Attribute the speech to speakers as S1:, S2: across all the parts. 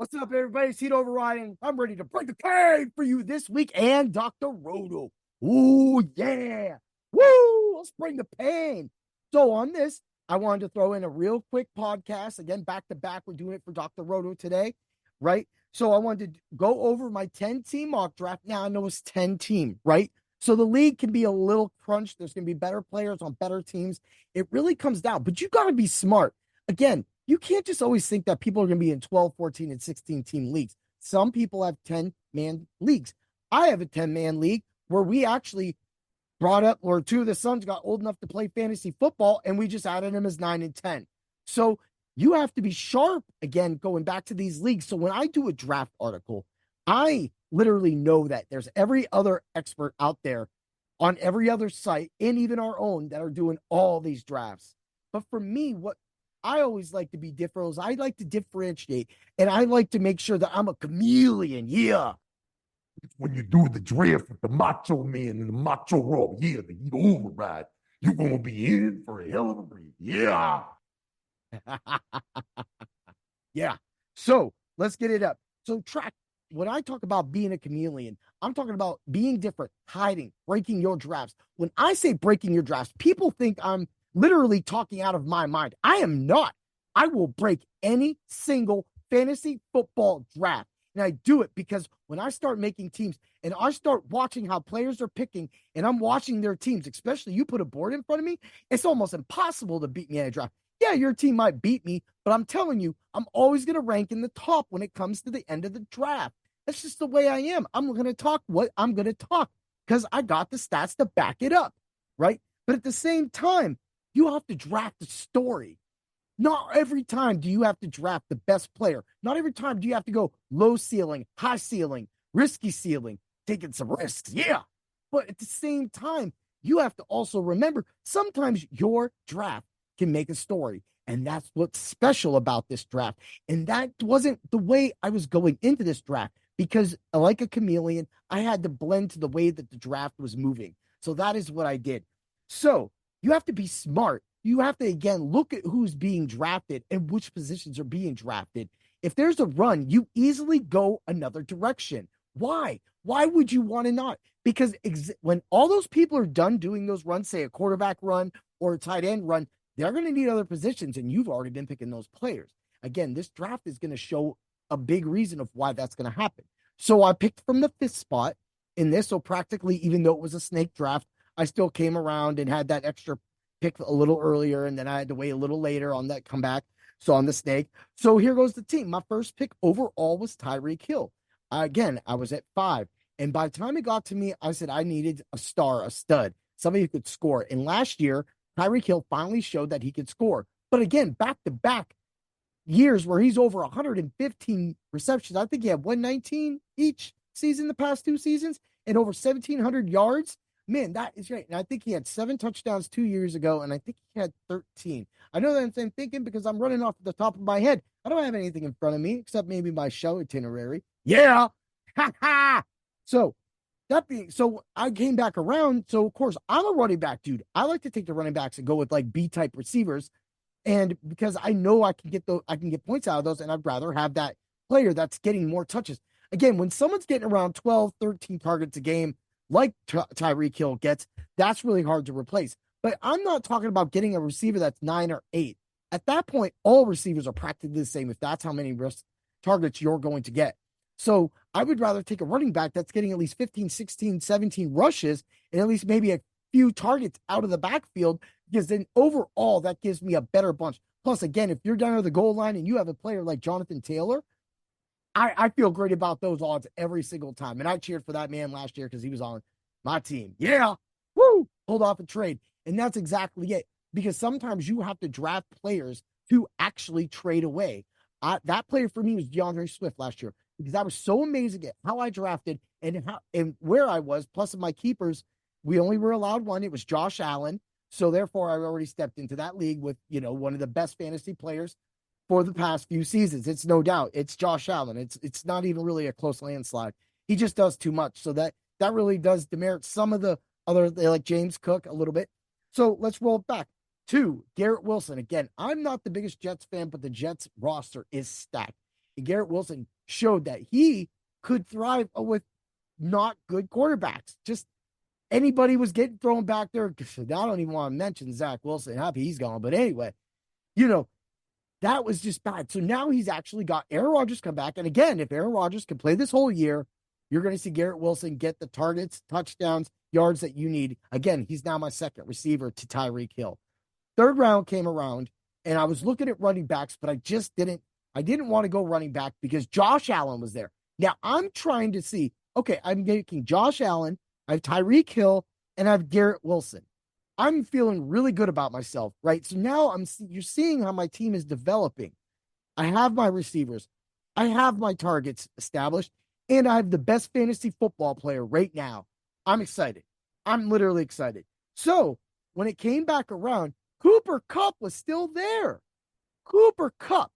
S1: What's up, everybody? Seat overriding. I'm ready to break the cave for you this week and Dr. Roto. Ooh, yeah. Woo! Let's bring the pain. So, on this, I wanted to throw in a real quick podcast. Again, back to back. We're doing it for Dr. Roto today, right? So, I wanted to go over my 10 team mock draft. Now, I know it's 10 team, right? So, the league can be a little crunched. There's going to be better players on better teams. It really comes down, but you got to be smart. Again, you can't just always think that people are going to be in 12, 14, and 16 team leagues. Some people have 10-man leagues. I have a 10-man league where we actually brought up, or two of the sons got old enough to play fantasy football, and we just added them as 9 and 10. So you have to be sharp, again, going back to these leagues. So when I do a draft article, I literally know that there's every other expert out there on every other site, and even our own, that are doing all these drafts. But for me, what I always like to be different. I like to differentiate, and I like to make sure that I'm a chameleon. Yeah.
S2: When you do the draft with the Macho Man and the Macho Raw, yeah, the Heat Override, you're going to be in for a hell of a read. Yeah.
S1: Yeah. So let's get it up. So, track, when I talk about being a chameleon, I'm talking about being different, hiding, breaking your drafts. When I say breaking your drafts, people think I'm literally talking out of my mind. I am not. I will break any single fantasy football draft. And I do it because when I start making teams and I start watching how players are picking and I'm watching their teams, especially you put a board in front of me, it's almost impossible to beat me in a draft. Yeah, your team might beat me, but I'm telling you, I'm always going to rank in the top when it comes to the end of the draft. That's just the way I am. I'm going to talk what I'm going to talk because I got the stats to back it up, right? But at the same time, you have to draft the story. Not every time do you have to draft the best player. Not every time do you have to go low ceiling, high ceiling, risky ceiling, taking some risks. Yeah. But at the same time, you have to also remember sometimes your draft can make a story. And that's what's special about this draft. And that wasn't the way I was going into this draft because, like a chameleon, I had to blend to the way that the draft was moving. So that is what I did. So you have to be smart. You have to, again, look at who's being drafted and which positions are being drafted. If there's a run, you easily go another direction. Why? Why would you want to not? Because when all those people are done doing those runs, say a quarterback run or a tight end run, they're going to need other positions, and you've already been picking those players. Again, this draft is going to show a big reason of why that's going to happen. So I picked from the 5th spot in this. So practically, even though it was a snake draft, I still came around and had that extra pick a little earlier, and then I had to wait a little later on that comeback. So on the snake. So here goes the team. My first pick overall was Tyreek Hill. Again, I was at 5. And by the time it got to me, I said I needed a star, a stud, somebody who could score. And last year, Tyreek Hill finally showed that he could score. But again, back-to-back years where he's over 115 receptions. I think he had 119 each season the past 2 seasons and over 1,700 yards. Man, that is great. And I think he had 7 touchdowns 2 years ago, and I think he had 13. I know that I'm thinking because I'm running off the top of my head. I don't have anything in front of me except maybe my show itinerary. Yeah. Ha ha. So I came back around. So of course I'm a running back dude. I like to take the running backs and go with like B type receivers. And because I know I can get points out of those, and I'd rather have that player that's getting more touches. Again, when someone's getting around 12, 13 targets a game, like Tyreek Hill gets, that's really hard to replace. But I'm not talking about getting a receiver that's 9 or 8. At that point, all receivers are practically the same if that's how many targets you're going to get. So I would rather take a running back that's getting at least 15, 16, 17 rushes and at least maybe a few targets out of the backfield, because then overall that gives me a better bunch. Plus, again, if you're down at the goal line and you have a player like Jonathan Taylor, I feel great about those odds every single time. And I cheered for that man last year because he was on my team. Yeah. Woo. Hold off a trade. And that's exactly it. Because sometimes you have to draft players to actually trade away. That player for me was DeAndre Swift last year because I was so amazing at how I drafted and where I was. Plus, of my keepers, we only were allowed one. It was Josh Allen. So therefore, I already stepped into that league with, one of the best fantasy players for the past few seasons. It's no doubt. It's Josh Allen. It's not even really a close landslide. He just does too much. So that really does demerit some of the other, like James Cook a little bit. So let's roll it back to Garrett Wilson. Again, I'm not the biggest Jets fan, but the Jets roster is stacked. And Garrett Wilson showed that he could thrive with not good quarterbacks. Just anybody was getting thrown back there. I don't even want to mention Zach Wilson. Happy he's gone. But anyway, you know, that was just bad. So now he's actually got Aaron Rodgers come back. And again, if Aaron Rodgers can play this whole year, you're going to see Garrett Wilson get the targets, touchdowns, yards that you need. Again, he's now my second receiver to Tyreek Hill. Third round came around, and I was looking at running backs, but I didn't want to go running back because Josh Allen was there. Now I'm trying to see, okay, I'm making Josh Allen, I have Tyreek Hill, and I have Garrett Wilson. I'm feeling really good about myself, right? So now you're seeing how my team is developing. I have my receivers. I have my targets established, and I have the best fantasy football player right now. I'm excited. I'm literally excited. So when it came back around, Cooper Kupp was still there. Cooper Kupp.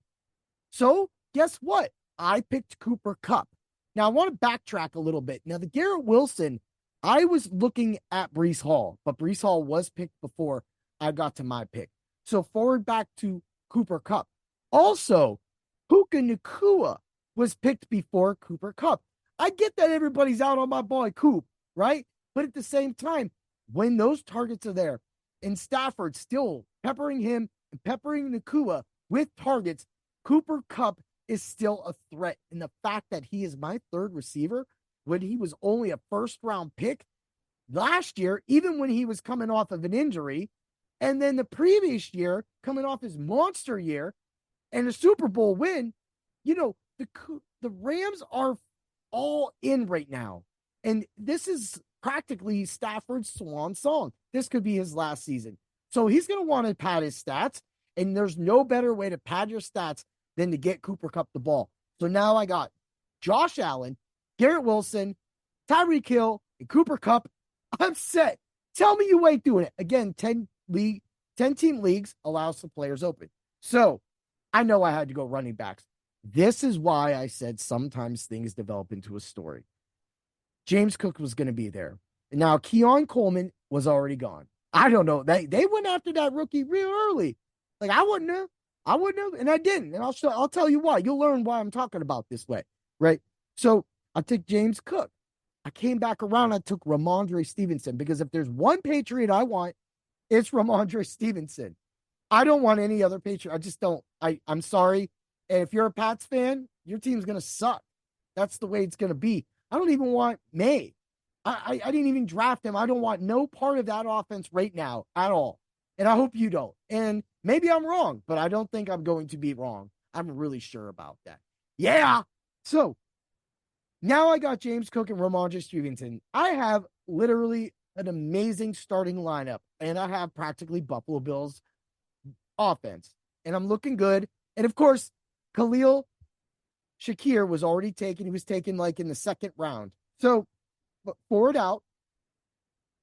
S1: So guess what? I picked Cooper Kupp. Now I want to backtrack a little bit. Now the Garrett Wilson, I was looking at Breece Hall, but Breece Hall was picked before I got to my pick. So forward back to Cooper Kupp. Also, Puka Nacua was picked before Cooper Kupp. I get that everybody's out on my boy Coop, right? But at the same time, when those targets are there, and Stafford still peppering him and peppering Nacua with targets, Cooper Kupp is still a threat. And the fact that he is my third receiver when he was only a first-round pick last year, even when he was coming off of an injury, and then the previous year, coming off his monster year and a Super Bowl win, the Rams are all in right now. And this is practically Stafford's swan song. This could be his last season. So he's going to want to pad his stats, and there's no better way to pad your stats than to get Cooper Kupp the ball. So now I got Josh Allen, Garrett Wilson, Tyreek Hill, and Cooper Kupp. I'm set. Tell me you ain't doing it. Again, 10-team leagues allows the players open. So I know I had to go running backs. This is why I said sometimes things develop into a story. James Cook was going to be there. Now, Keon Coleman was already gone. I don't know. They went after that rookie real early. Like, I wouldn't have, and I didn't. And I'll tell you why. You'll learn why I'm talking about this way, right? So I took James Cook. I came back around. I took Ramondre Stevenson because if there's one Patriot I want, it's Ramondre Stevenson. I don't want any other Patriot. I just don't. I'm sorry. And if you're a Pats fan, your team's going to suck. That's the way it's going to be. I don't even want May. I didn't even draft him. I don't want no part of that offense right now at all. And I hope you don't. And maybe I'm wrong, but I don't think I'm going to be wrong. I'm really sure about that. Yeah. So now I got James Cook and Ramondre Stevenson. I have literally an amazing starting lineup, and I have practically Buffalo Bills offense, and I'm looking good. And of course, Khalil Shakir was already taken. He was taken like in the second round. So, but forward out,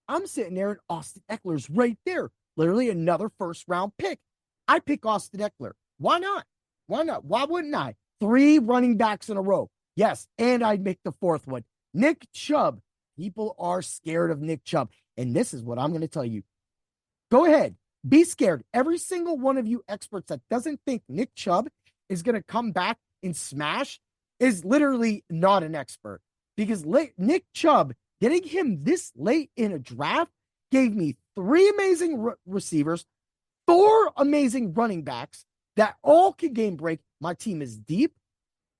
S1: I'm sitting there and Austin Eckler's right there. Literally another first round pick. I pick Austin Eckler. Why not? Why not? Why wouldn't I? 3 running backs in a row. Yes. And I'd make the fourth one. Nick Chubb. People are scared of Nick Chubb. And this is what I'm going to tell you. Go ahead. Be scared. Every single one of you experts that doesn't think Nick Chubb is going to come back and smash is literally not an expert. Because Nick Chubb, getting him this late in a draft, gave me 3 amazing receivers, 4 amazing running backs that all can game break. My team is deep.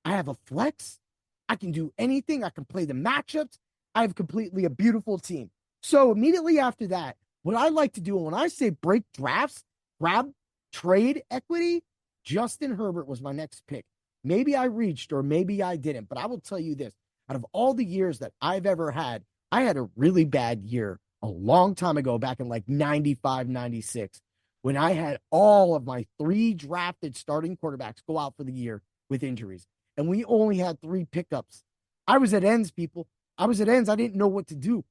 S1: I have a flex. I can do anything. I can play the matchups. I have completely a beautiful team. So immediately after that, what I like to do when I say break drafts, grab trade equity, Justin Herbert was my next pick. Maybe I reached or maybe I didn't, but I will tell you this. Out of all the years that I've ever had, I had a really bad year a long time ago, back in like 95, 96, when I had all of my 3 drafted starting quarterbacks go out for the year with injuries. And we only had 3 pickups. I was at ends, people. I was at ends. I didn't know what to do.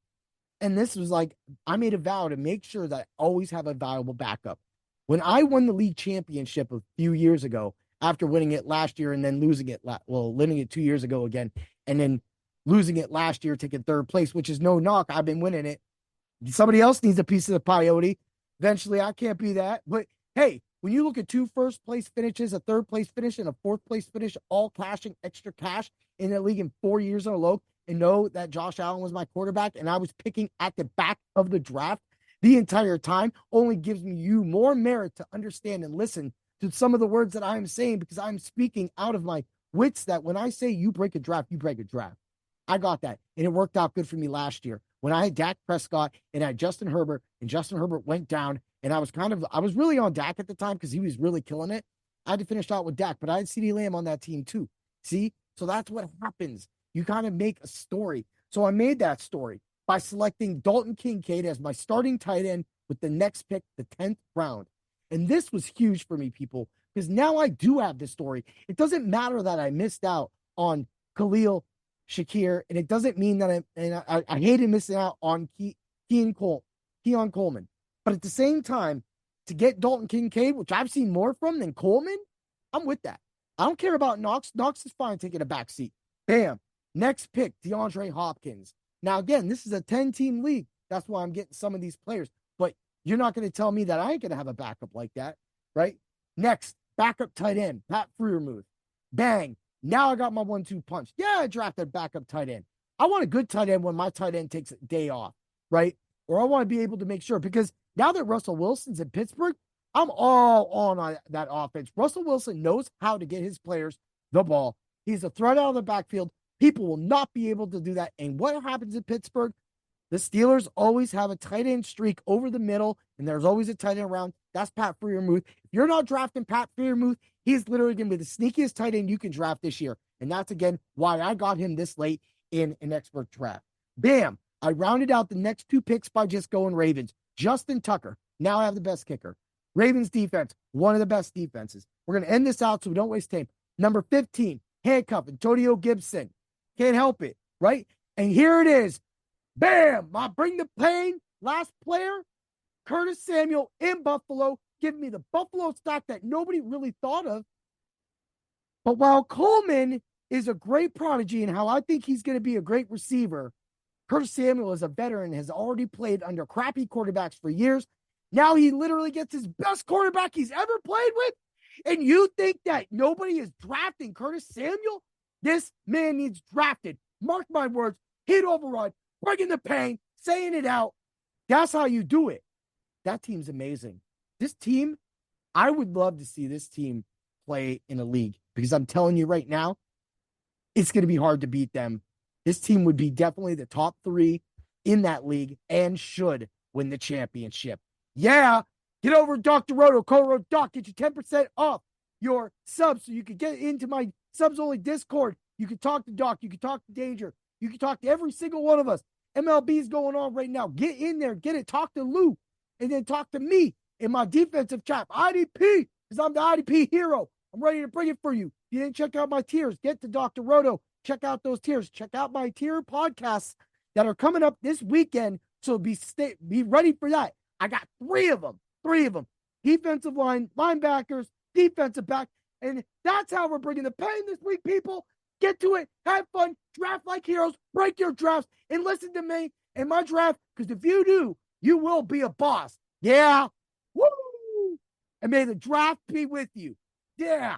S1: And this was like, I made a vow to make sure that I always have a valuable backup. When I won the league championship a few years ago, after winning it last year and then losing it, winning it 2 years ago again, and then losing it last year, taking 3rd place, which is no knock. I've been winning it. Somebody else needs a piece of the peyote. Eventually, I can't be that. But Hey, when you look at 2 first-place finishes, a third-place finish, and a fourth-place finish, all cashing extra cash in the league in 4 years in a row, and know that Josh Allen was my quarterback, and I was picking at the back of the draft the entire time, only gives me you more merit to understand and listen to some of the words that I'm saying, because I'm speaking out of my wits that when I say you break a draft, you break a draft. I got that. And it worked out good for me last year when I had Dak Prescott and I had Justin Herbert, and Justin Herbert went down. And I was really on Dak at the time because he was really killing it. I had to finish out with Dak, but I had CeeDee Lamb on that team too. See? So that's what happens. You kind of make a story. So I made that story by selecting Dalton Kincaid as my starting tight end with the next pick, the 10th round. And this was huge for me, people, because now I do have this story. It doesn't matter that I missed out on Khalil Shakir, and it doesn't mean that I hated missing out on Keon Coleman. But at the same time, to get Dalton Kincaid, which I've seen more from than Coleman, I'm with that. I don't care about Knox. Knox is fine taking a back seat. Bam. Next pick, DeAndre Hopkins. Now, again, this is a 10-team league. That's why I'm getting some of these players. But you're not going to tell me that I ain't going to have a backup like that, right? Next, backup tight end, Pat Freiermuth. Bang. Now I got my 1-2 punch. Yeah, I drafted backup tight end. I want a good tight end when my tight end takes a day off, right? Or I want to be able to make sure, because now that Russell Wilson's in Pittsburgh, I'm all on that offense. Russell Wilson knows how to get his players the ball. He's a threat out of the backfield. People will not be able to do that. And what happens in Pittsburgh? The Steelers always have a tight end streak over the middle, and there's always a tight end around. That's Pat Freiermuth. If you're not drafting Pat Freiermuth, he's literally going to be the sneakiest tight end you can draft this year. And that's, again, why I got him this late in an expert draft. Bam. I rounded out the next 2 picks by just going Ravens. Justin Tucker. Now I have the best kicker. Ravens defense, one of the best defenses. We're going to end this out so we don't waste time. Number 15, handcuff, Antonio Gibson. Can't help it, right? And here it is. Bam! I bring the pain. Last player, Curtis Samuel in Buffalo, giving me the Buffalo stock that nobody really thought of. But while Coleman is a great prodigy and how I think he's going to be a great receiver, Curtis Samuel is a veteran, has already played under crappy quarterbacks for years. Now he literally gets his best quarterback he's ever played with. And you think that nobody is drafting Curtis Samuel? This man needs drafted. Mark my words, hit override, bringing the pain, saying it out. That's how you do it. That team's amazing. This team, I would love to see this team play in a league, because I'm telling you right now, it's going to be hard to beat them. This team would be definitely the top 3 in that league and should win the championship. Yeah, get over to Dr. Roto, code Doc, get you 10% off your subs so you can get into my subs-only Discord. You can talk to Doc, you can talk to Danger, you can talk to every single one of us. MLB is going on right now. Get in there, get it, talk to Lou, and then talk to me in my defensive chat. IDP, because I'm the IDP hero. I'm ready to bring it for you. If you didn't check out my tiers, get to Dr. Roto. Check out those tiers. Check out my tier podcasts that are coming up this weekend. So be ready for that. I got 3 of them. 3 of them. Defensive line, linebackers, defensive back. And that's how we're bringing the pain this week, people. Get to it. Have fun. Draft like heroes. Break your drafts. And listen to me and my draft. Because if you do, you will be a boss. Yeah. Woo! And may the draft be with you. Yeah.